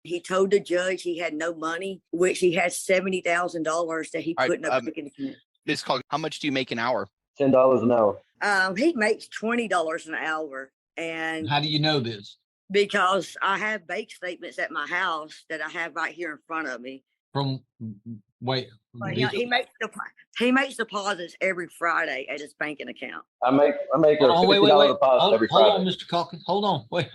He told the judge he had no money, which he had $70,000 that he put in a bank account. Ms. Calkins, how much do you make an hour? $10 an hour. He makes $20 an hour. And how do you know this? Because I have bank statements at my house that I have right here in front of me. He makes deposits every Friday at his banking account. I make a $50 deposit every Friday. Hold on, Mr. Calkins. Hold on, wait,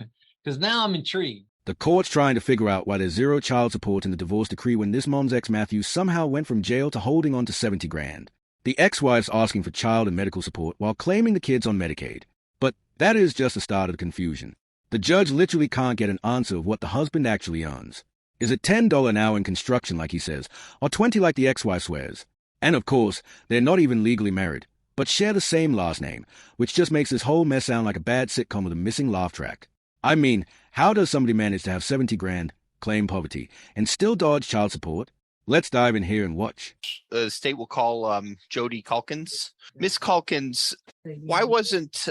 because now I'm intrigued. The court's trying to figure out why there's zero child support in the divorce decree when this mom's ex Matthew somehow went from jail to holding on to $70,000. The ex-wife's asking for child and medical support while claiming the kid's on Medicaid. But that is just the start of the confusion. The judge literally can't get an answer of what the husband actually earns. Is it $10 an hour in construction like he says, or $20 like the ex-wife swears? And of course, they're not even legally married, but share the same last name, which just makes this whole mess sound like a bad sitcom with a missing laugh track. I mean, how does somebody manage to have $70,000, claim poverty, and still dodge child support? Let's dive in here and watch. The state will call Jody Calkins. Ms. Calkins, why wasn't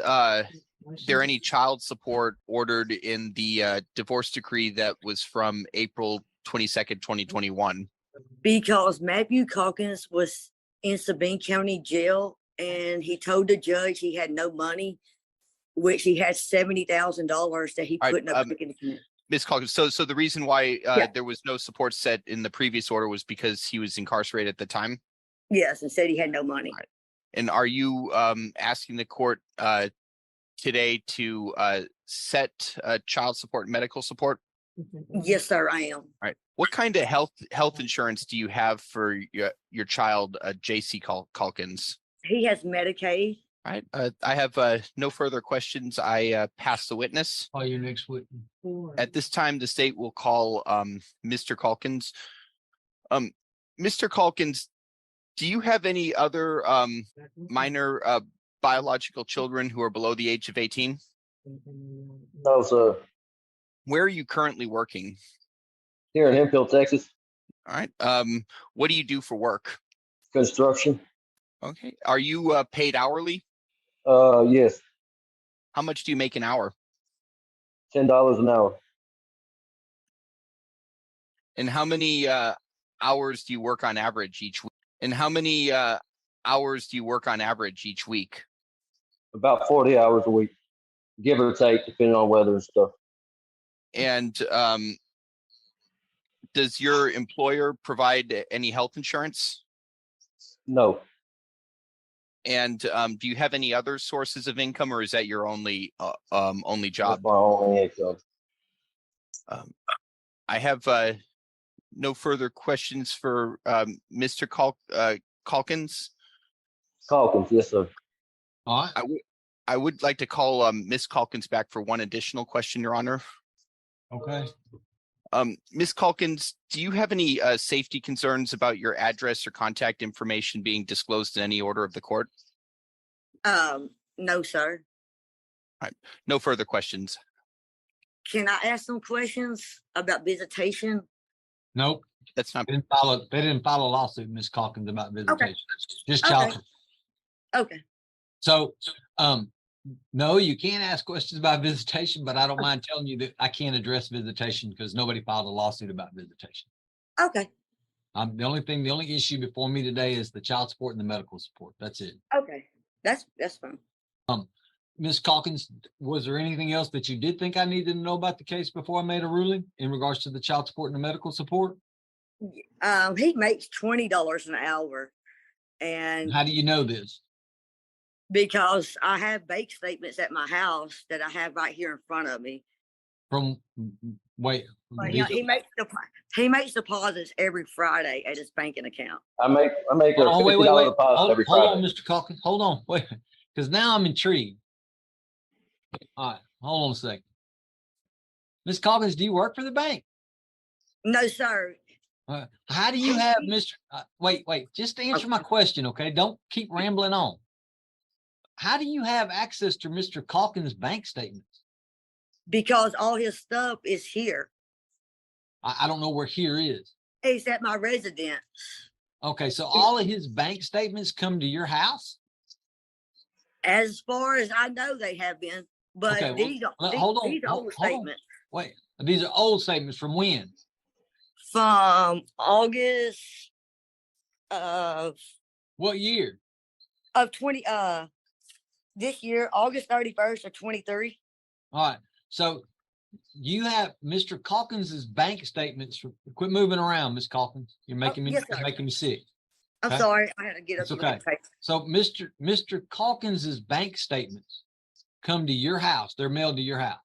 there any child support ordered in the divorce decree that was from April 22nd, 2021? Because Matthew Calkins was in Sabine County Jail, and he told the judge he had no money, which he had $70,000 that he put in a bank account. Ms. Calkins, so the reason why there was no support set in the previous order was because he was incarcerated at the time? Yes, and said he had no money. Right. And are you asking the court today to set child support and medical support? Yes, sir, I am. All right. What kind of health insurance do you have for your child, J.C. Calkins? He has Medicaid. All right. I have no further questions. I pass the witness. Call your next witness. At this time, the state will call Mr. Calkins. Mr. Calkins, do you have any other minor biological children who are below the age of 18? No, sir. Where are you currently working? Here in Hemphill, Texas. All right. What do you do for work? Construction. Okay. Are you paid hourly? Yes. How much do you make an hour? $10 an hour. And how many hours do you work on average each week? And how many hours do you work on average each week? About 40 hours a week, give or take, depending on weather and stuff. And does your employer provide any health insurance? No. And do you have any other sources of income, or is that your only job? That's my only income. I have no further questions for Mr. Calkins. Calkins, yes, sir. All right. I would like to call Ms. Calkins back for one additional question, Your Honor. Okay. Ms. Calkins, do you have any safety concerns about your address or contact information being disclosed in any order of the court? No, sir. All right. No further questions. Can I ask some questions about visitation? Nope. That's not. They didn't file a lawsuit, Ms. Calkins, about visitation. Okay. Just child support. Okay. So, no, you can't ask questions about visitation, but I don't mind telling you that I can't address visitation because nobody filed a lawsuit about visitation. Okay. The only issue before me today is the child support and the medical support. That's it. Okay. That's fine. Ms. Calkins, was there anything else that you did think I needed to know about the case before I made a ruling in regards to the child support and the medical support? He makes $20 an hour. And how do you know this? Because I have bank statements at my house that I have right here in front of me. He makes deposits every Friday at his banking account. I make a $50 deposit every Friday. Hold on, Mr. Calkins. Hold on, wait, because now I'm intrigued. All right, hold on a second. Ms. Calkins, do you work for the bank? No, sir. How do you have Mr. Wait, just to answer my question, okay? Don't keep rambling on. How do you have access to Mr. Calkins' bank statements? Because all his stuff is here. I don't know where here is. He's at my residence. Okay, so all of his bank statements come to your house? As far as I know, they have been. But okay, these are old statements. Wait, these are old statements from when? from August of What year? 20 this year, August 31st of 23. All right. So you have Mr. Calkins's bank statements. Quit moving around, Miss Calkins. You're making me yes, sir. making me sick. I'm Okay. sorry, I had to get up It's and look okay. at the paper. So Mr. Calkins's bank statements come to your house. They're mailed to your house.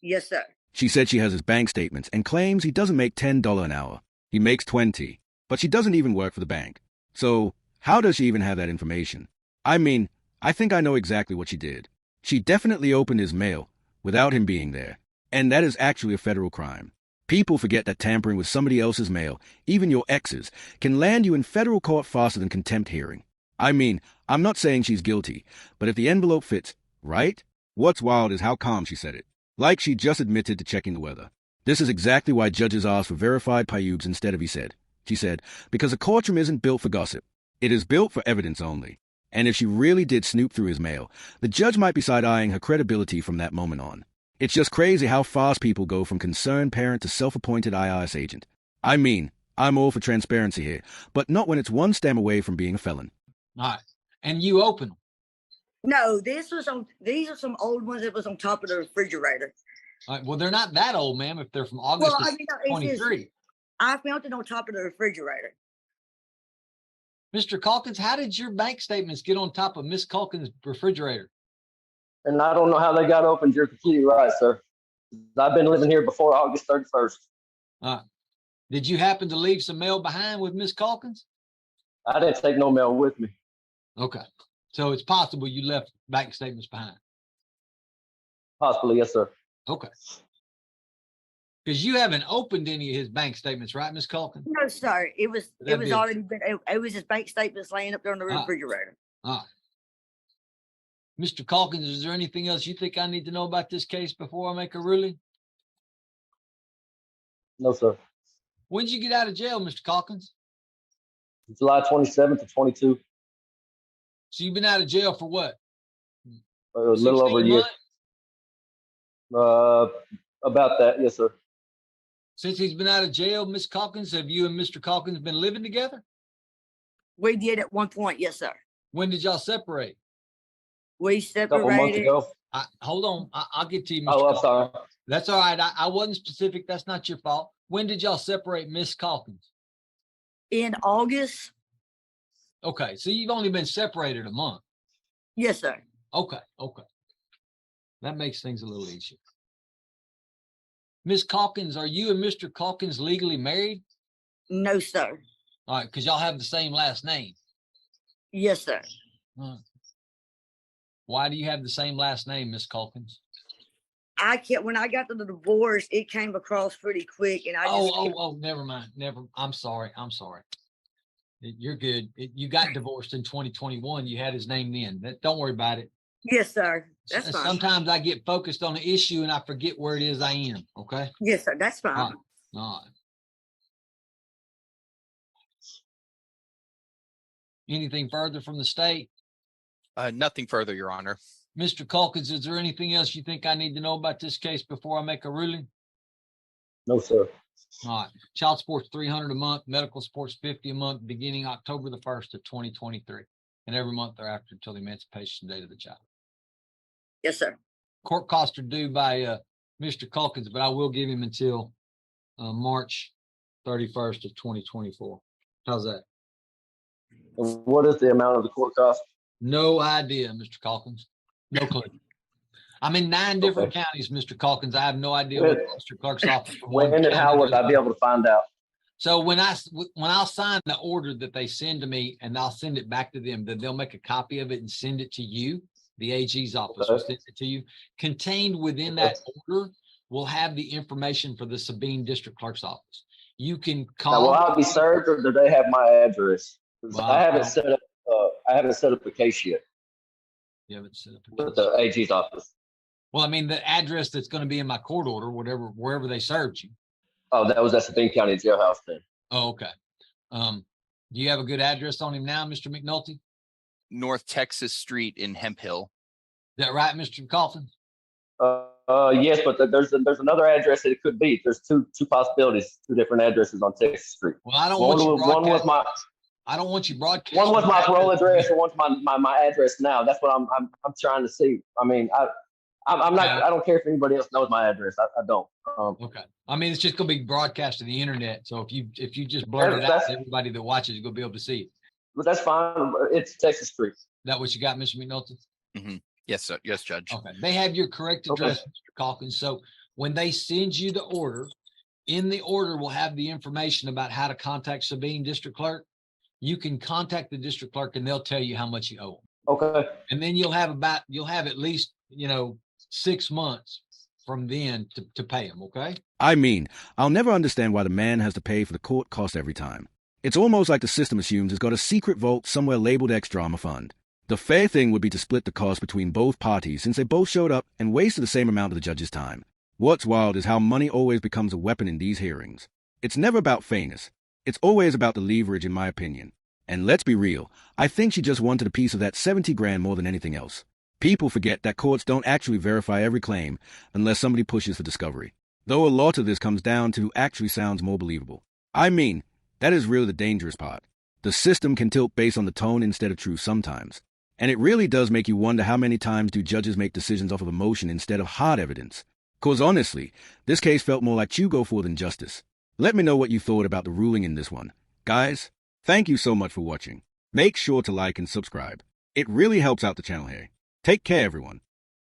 Yes, sir. She said she has his bank statements and claims he doesn't make $10 an hour. He makes 20, but she doesn't even work for the bank. So how does she even have that information? I mean, I think I know exactly what she did. She definitely opened his mail without him being there. And that is actually a federal crime. People forget that tampering with somebody else's mail, even your ex's, can land you in federal court faster than contempt hearing. I mean, I'm not saying she's guilty, but if the envelope fits, right? What's wild is how calm she said it. Like she just admitted to checking the weather. This is exactly why judges ask for verified payubs instead of he said. She said, because a courtroom isn't built for gossip. It is built for evidence only. And if she really did snoop through his mail, the judge might be side-eyeing her credibility from that moment on. It's just crazy how fast people go from concerned parent to self-appointed IRS agent. I mean, I'm all for transparency here, but not when it's one stem away from being a felon. All right. And you open them. No, these are some old ones that was on top of the refrigerator. All right. Well, they're not that old, ma'am, if they're from August Well, of I mean, no, it's just, 23. I found it on top of the refrigerator. Mr. Calkins, how did your bank statements get on top of Miss Calkins' refrigerator? And I don't know how they got opened. You're completely right, sir. I've been living here before August 31st. Did you happen to leave some mail behind with Miss Calkins? I didn't take no mail with me. Okay. So it's possible you left bank statements behind. Possibly, yes, sir. Okay. Because you haven't opened any of his bank statements, right, Miss Calkins? No, sir. It was That'd be a- already been. It was his bank statements laying up there on the refrigerator. All right. Mr. Calkins, is there anything else you think I need to know about this case before I make a ruling? No, sir. When did you get out of jail, Mr. Calkins? July 27th to 22. So you've been out of jail for what? A little over a 16 year. months? About that, yes, sir. Since he's been out of jail, Miss Calkins, have you and Mr. Calkins been living together? We did at one point, yes, sir. When did y'all separate? We A couple months separated. ago. Hold on. I'll get to you, Mr. Oh, I'm Calkins. sorry. That's all right. I wasn't specific. That's not your fault. When did y'all separate, Miss Calkins? In August. Okay, so you've only been separated a month. Yes, sir. Okay. That makes things a little easier. Miss Calkins, are you and Mr. Calkins legally married? No, sir. All right, because y'all have the same last name. Yes, sir. Why do you have the same last name, Miss Calkins? When I got to the divorce, it came across pretty quick, and I just Never mind. I'm sorry. You're good. You got divorced in 2021. You had his name then. Don't worry about it. Yes, sir. That's fine. Sometimes I get focused on the issue and I forget where it is I am. Okay. Yes, sir. That's fine. All right. Anything further from the state? Nothing further, Your Honor. Mr. Calkins, is there anything else you think I need to know about this case before I make a ruling? No, sir. All right. Child support's $300 a month. Medical support's $50 a month, beginning October the 1st of 2023, and every month thereafter until the emancipation date of the child. Yes, sir. Court costs are due by Mr. Calkins, but I will give him until March 31st of 2024. How's that? And what is the amount of the court cost? No idea, Mr. Calkins. No clue. I'm in 9 different counties, Mr. Calkins. I have no idea what the district clerk's office. When and how would I be able to find out? So when I'll sign the order that they send to me and I'll send it back to them, then they'll make a copy of it and send it to you. The AG's office will send it to you. Contained within that order will have the information for the Sabine District Clerk's office. You can call. Now, will I be served, or do they have my address? Well, I haven't set up. I haven't set up a case yet You haven't set up a with case. the AG's office. Well, I mean, the address that's going to be in my court order, wherever they served you. Oh, that was at Sabine County Jailhouse then. Oh, okay. Do you have a good address on him now, Mr. McNulty? North Texas Street in Hemp Hill. Is that right, Mr. Coffin? Yes, but there's another address that it could be. There's two possibilities, two different addresses on Texas Street. Well, I don't want you One was my I don't want you broadcasting. one was my parole address, and one's my address now. That's what I'm trying to see. I mean, I'm not. I don't care if anybody else knows my address. I don't. Okay. I mean, it's just going to be broadcast to the internet. So if you just blurt it out, everybody that watches is going to be able to see it. But that's fine. It's Texas Street. Is that what you got, Mr. McNulty? Mm-hmm. Yes, sir. Yes, Judge. Okay. They have your correct address, Mr. Calkins. So when they send you the order, in the order will have the information about how to contact Sabine District Clerk. You can contact the district clerk and they'll tell you how much you owe them. Okay. And then you'll have at least, 6 months from then to pay them. Okay. I mean, I'll never understand why the man has to pay for the court cost every time. It's almost like the system assumes it's got a secret vault somewhere labeled ex-drama fund. The fair thing would be to split the cost between both parties since they both showed up and wasted the same amount of the judge's time. What's wild is how money always becomes a weapon in these hearings. It's never about fairness. It's always about the leverage, in my opinion. And let's be real, I think she just wanted a piece of that 70 grand more than anything else. People forget that courts don't actually verify every claim unless somebody pushes for discovery. Though a lot of this comes down to who actually sounds more believable. I mean, that is really the dangerous part. The system can tilt based on the tone instead of truth sometimes. And it really does make you wonder how many times do judges make decisions off of emotion instead of hard evidence. Cause honestly, this case felt more like you go for than justice. Let me know what you thought about the ruling in this one. Guys, thank you so much for watching. Make sure to like and subscribe. It really helps out the channel here. Take care, everyone.